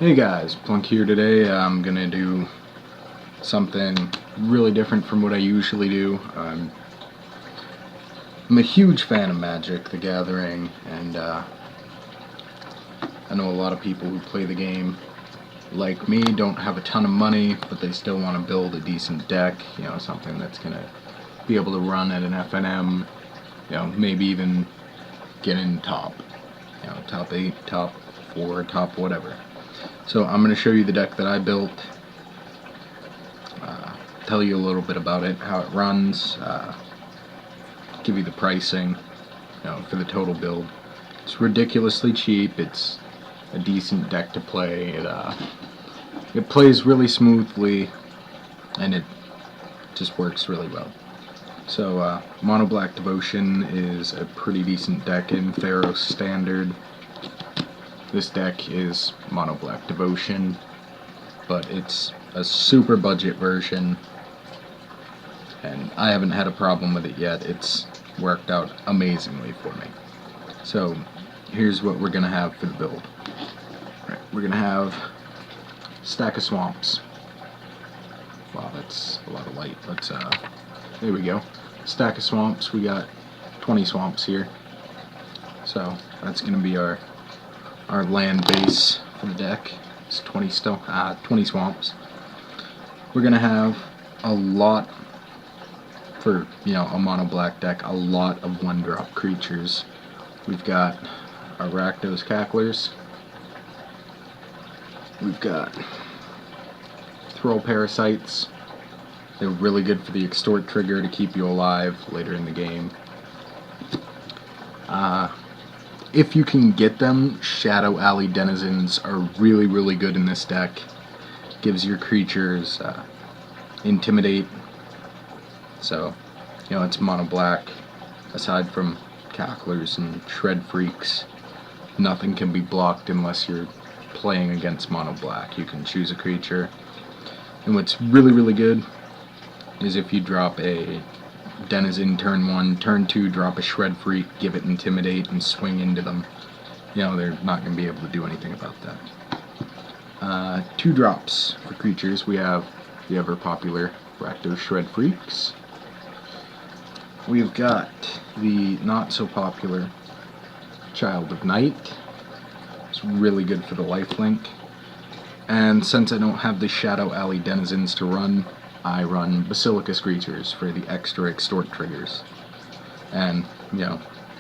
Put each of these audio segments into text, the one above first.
Hey guys, Plunk here today. I'm gonna do something really different from what I usually do. I'm a huge fan of Magic: The Gathering, and I know a lot of people who play the game, like me, don't have a ton of money, but they still want to build a decent deck, something that's gonna be able to run at an FNM, maybe even get in top, top 8, top 4, top whatever. So I'm going to show you the deck that I built, tell you a little bit about it, how it runs, give you the pricing, for the total build. It's ridiculously cheap. It's a decent deck to play. It plays really smoothly, and it just works really well. So Mono Black Devotion is a pretty decent deck in Theros Standard. This deck is Mono Black Devotion, but it's a super budget version, and I haven't had a problem with it yet. It's worked out amazingly for me. So here's what we're going to have for the build. Right, we're going to have a stack of swamps. Wow, that's a lot of light. Let's, there we go. Stack of swamps. We got 20 swamps here. So that's going to be our land base for the deck. It's 20 swamps. We're gonna have a lot for a mono black deck. A lot of 1-drop creatures. We've got our Rakdos Cacklers. We've got Throw Parasites. They're really good for the extort trigger to keep you alive later in the game. If you can get them, Shadow Alley Denizens are really, really good in this deck. Gives your creatures Intimidate. So, it's mono black. Aside from Cacklers and Shred Freaks, nothing can be blocked unless you're playing against mono black. You can choose a creature. And what's really, really good is if you drop a Denizen turn 1, turn 2, drop a Shred Freak, give it Intimidate, and swing into them. They're not going to be able to do anything about that. 2 drops for creatures. We have the ever popular Rakdos Shred Freaks. We've got the not so popular Child of Night. It's really good for the lifelink. And since I don't have the Shadow Alley Denizens to run, I run Basilica Screechers for the extra extort triggers. And,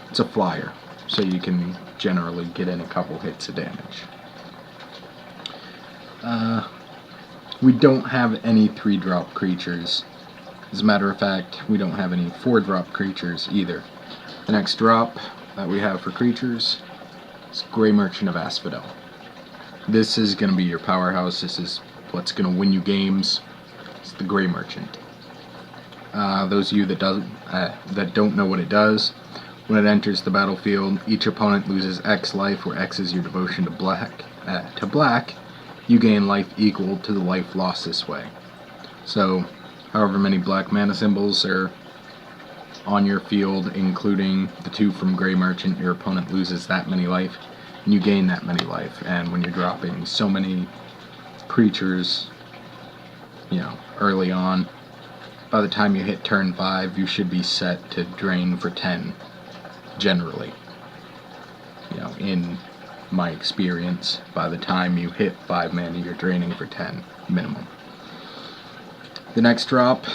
it's a flyer, so you can generally get in a couple hits of damage. We don't have any 3-drop creatures. As a matter of fact, we don't have any 4-drop creatures either. The next drop that we have for creatures is Grey Merchant of Asphodel. This is going to be your powerhouse. This is what's going to win you games. It's the Grey Merchant. Those of you that don't know what it does, when it enters the battlefield, each opponent loses X life, where X is your devotion to black. You gain life equal to the life lost this way. So, however many black mana symbols are on your field, including the 2 from Grey Merchant, your opponent loses that many life, and you gain that many life. And when you're dropping so many creatures, early on, by the time you hit turn 5, you should be set to drain for 10, generally. In my experience, by the time you hit 5 mana, you're draining for 10, minimum. The next drop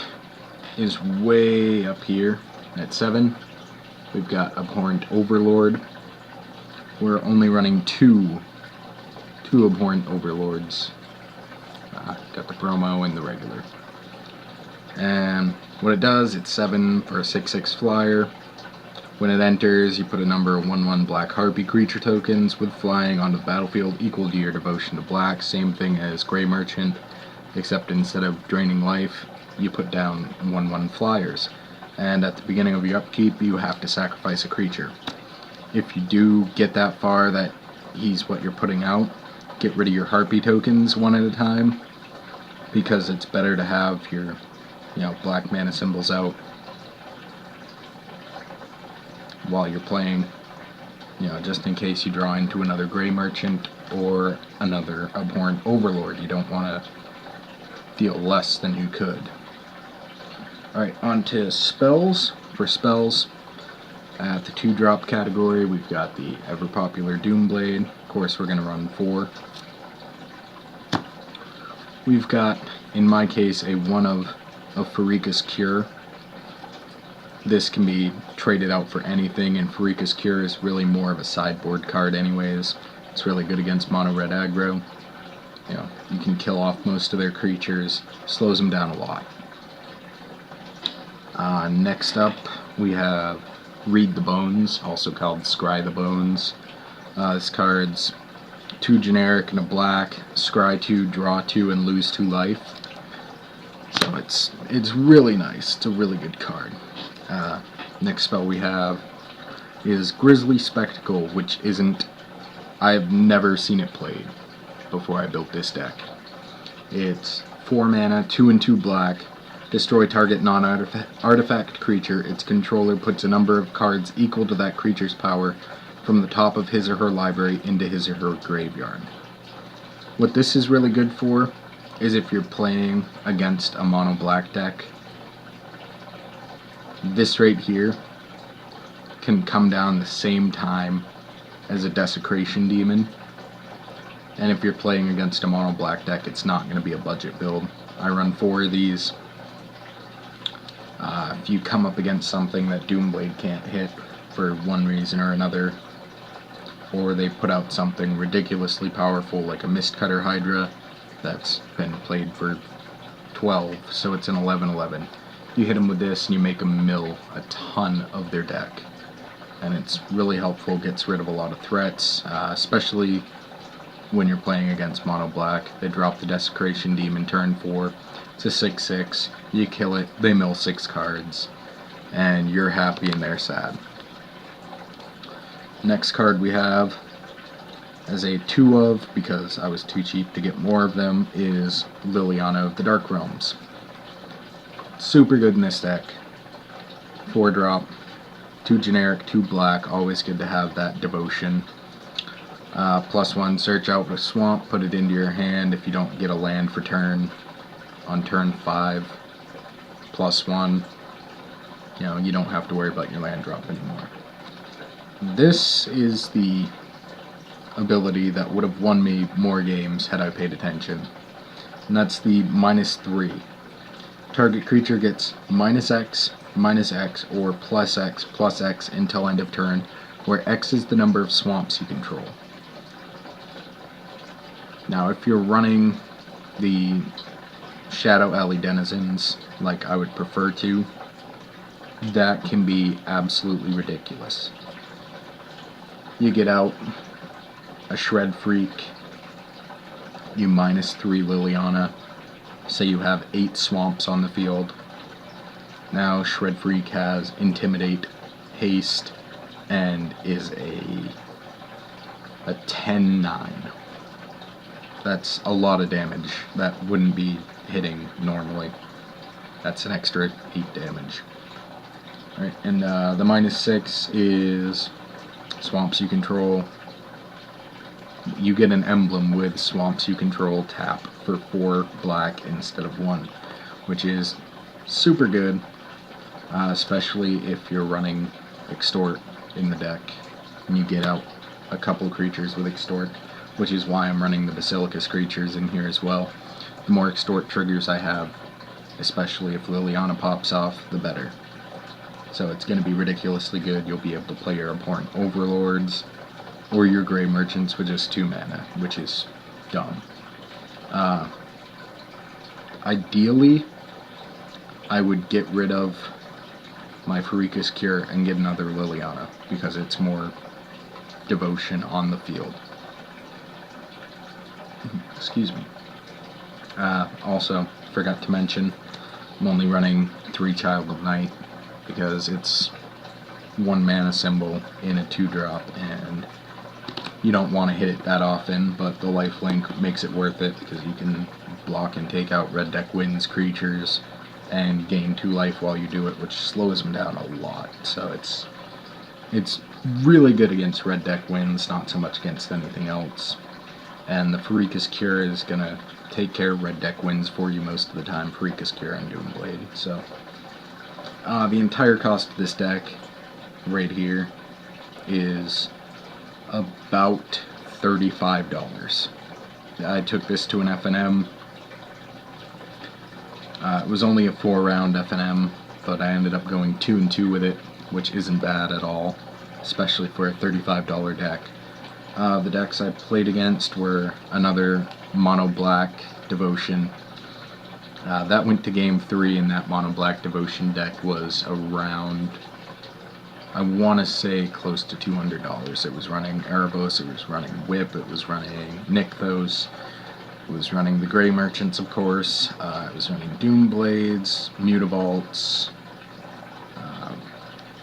is way up here at 7. We've got Abhorrent Overlord. We're only running two Abhorrent Overlords. Got the promo and the regular. And what it does, it's 7 for a 6/6 flyer. When it enters, you put a number of 1/1 Black Harpy creature tokens with flying onto the battlefield equal to your devotion to black. Same thing as Grey Merchant, except instead of draining life, you put down 1/1 flyers. And at the beginning of your upkeep, you have to sacrifice a creature. If you do get that far that he's what you're putting out, get rid of your Harpy tokens one at a time, because it's better to have your black mana symbols out while you're playing, just in case you draw into another Grey Merchant or another Abhorrent Overlord. You don't want to deal less than you could. Alright, on to spells. For spells, at the 2-drop category, we've got the ever-popular Doomblade. Of course, we're going to run 4. We've got, in my case, a 1 of Pharika's Cure. This can be traded out for anything, and Pharika's Cure is really more of a sideboard card anyways. It's really good against mono red aggro. You know, you can kill off most of their creatures, slows them down a lot. Next up, we have Read the Bones, also called Scry the Bones. This card's 2 generic and a black, scry 2, draw 2, and lose 2 life. So it's really nice. It's a really good card. Next spell we have is Grisly Spectacle, which isn't... I've never seen it played before I built this deck. It's 4 mana, 2 and 2 black. Destroy target non-artifact creature. Its controller puts a number of cards equal to that creature's power from the top of his or her library into his or her graveyard. What this is really good for is if you're playing against a mono black deck. This right here can come down the same time as a Desecration Demon. And if you're playing against a mono black deck, it's not going to be a budget build. I run 4 of these. If you come up against something that Doomblade can't hit for one reason or another, or they put out something ridiculously powerful like a Mistcutter Hydra that's been played for 12, so it's an 11/11. You hit them with this and you make them mill a ton of their deck. And it's really helpful, gets rid of a lot of threats, especially when you're playing against mono black. They drop the Desecration Demon turn 4. It's a 6/6. You kill it, they mill 6 cards, and you're happy and they're sad. Next card we have as a 2 of, because I was too cheap to get more of them, is Liliana of the Dark Realms. Super good in this deck. 4-drop, 2 generic, 2 black, always good to have that devotion. +1, search out a swamp, put it into your hand if you don't get a land for turn. On turn 5, +1, you know, you don't have to worry about your land drop anymore. This is the ability that would have won me more games had I paid attention. And that's the -3. Target creature gets -X, -X, or +X until end of turn, where X is the number of swamps you control. Now, if you're running the Shadow Alley Denizens, like I would prefer to, that can be absolutely ridiculous. You get out a Shred Freak, you -3 Liliana, say you have 8 swamps on the field. Now Shred Freak has Intimidate, Haste, and is a 10/9. That's a lot of damage. That wouldn't be hitting normally. That's an extra 8 damage. Alright, and the -6 is swamps you control. You get an emblem with swamps you control tap for 4 black instead of 1, which is super good, especially if you're running Extort in the deck and you get out a couple creatures with Extort, which is why I'm running the Basilicus creatures in here as well. The more Extort triggers I have, especially if Liliana pops off, the better. So it's going to be ridiculously good. You'll be able to play your Abhorrent Overlords or your Grey Merchants with just 2 mana, which is dumb. Ideally, I would get rid of my Pharika's Cure and get another Liliana, because it's more devotion on the field. Excuse me. Also, forgot to mention, I'm only running 3 Child of Night, because it's 1 mana symbol in a 2-drop, and you don't want to hit it that often, but the lifelink makes it worth it, because you can block and take out Red Deck Wins creatures and gain 2 life while you do it, which slows them down a lot. So it's really good against Red Deck Wins, not so much against anything else. and the Pharika's Cure is gonna take care of red deck wins for you most of the time. Pharika's Cure and Doomblade. So the entire cost of this deck right here is about $35. I took this to an FNM. It was only a 4-round FNM, but I ended up going 2-2 with it, which isn't bad at all, especially for a $35 deck. The decks I played against were another Mono Black Devotion. That went to game 3, and that Mono Black Devotion deck was around, I want to say, close to $200. It was running Erebos, it was running Whip, it was running Nykthos, it was running the Grey Merchants, of course, it was running Doomblades, Mutavaults,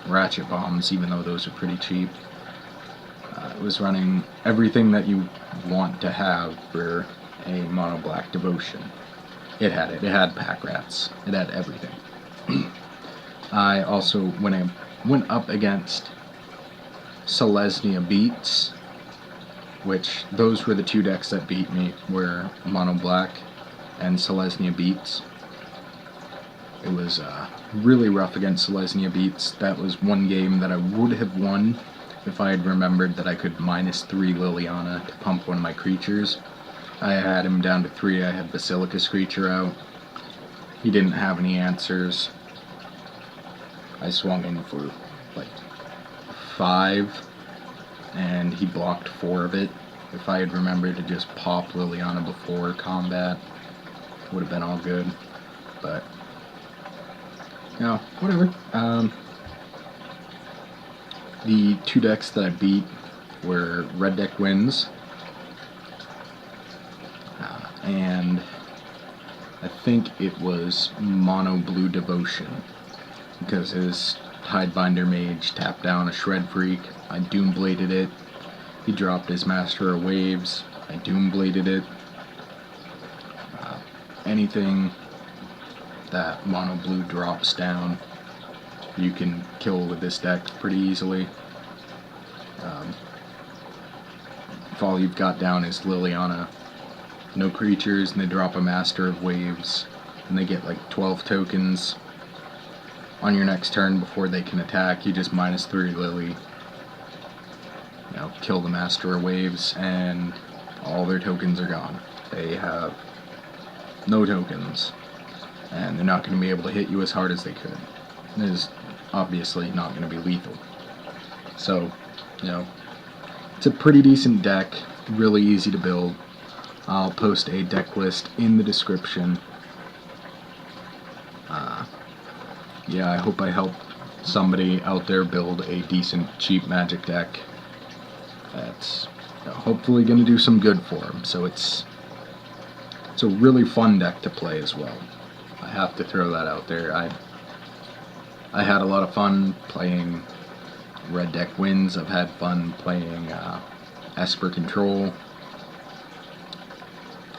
Ratchet Bombs, even though those are pretty cheap. It was running everything that you want to have for a Mono Black Devotion. It had it. It had Pack Rats. It had everything. I also, when I went up against Selesnya Beats, which those were the two decks that beat me, were Mono Black and Selesnya Beats. It was really rough against Selesnya Beats. That was one game that I would have won if I had remembered that I could -3 Liliana to pump one of my creatures. I had him down to 3, I had Basilica's creature out. He didn't have any answers. I swung in for like 5, and he blocked 4 of it. If I had remembered to just pop Liliana before combat, would have been all good. But, you know, whatever. The two decks that I beat were Red Deck Wins, and I think it was Mono Blue Devotion, because his Tidebinder Mage tapped down a Shred Freak. I Doombladed it. He dropped his Master of Waves. I Doombladed it. Anything that Mono Blue drops down, you can kill with this deck pretty easily. If all you've got down is Liliana, no creatures, and they drop a Master of Waves, and they get like 12 tokens on your next turn before they can attack, you just -3 Lily, you know, kill the Master of Waves, and all their tokens are gone. They have no tokens, and they're not going to be able to hit you as hard as they could. It is obviously not going to be lethal. So, you know, it's a pretty decent deck, really easy to build. I'll post a deck list in the description. Yeah, I hope I help somebody out there build a decent, cheap Magic deck that's, you know, hopefully going to do some good for them. So it's a really fun deck to play as well. I have to throw that out there. I had a lot of fun playing Red Deck Wins. I've had fun playing Esper Control.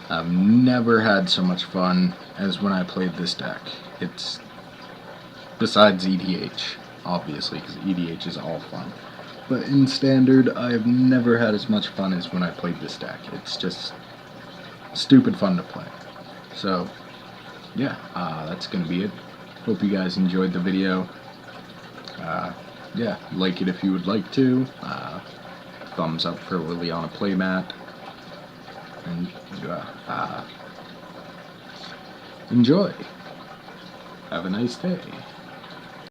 I've never had so much fun as when I played this deck. It's, besides EDH, obviously, because EDH is all fun. But in Standard, I've never had as much fun as when I played this deck. It's just stupid fun to play. So, yeah, that's going to be it. Hope you guys enjoyed the video. Yeah, like it if you would like to. Thumbs up for Liliana Playmat. And enjoy. Have a nice day.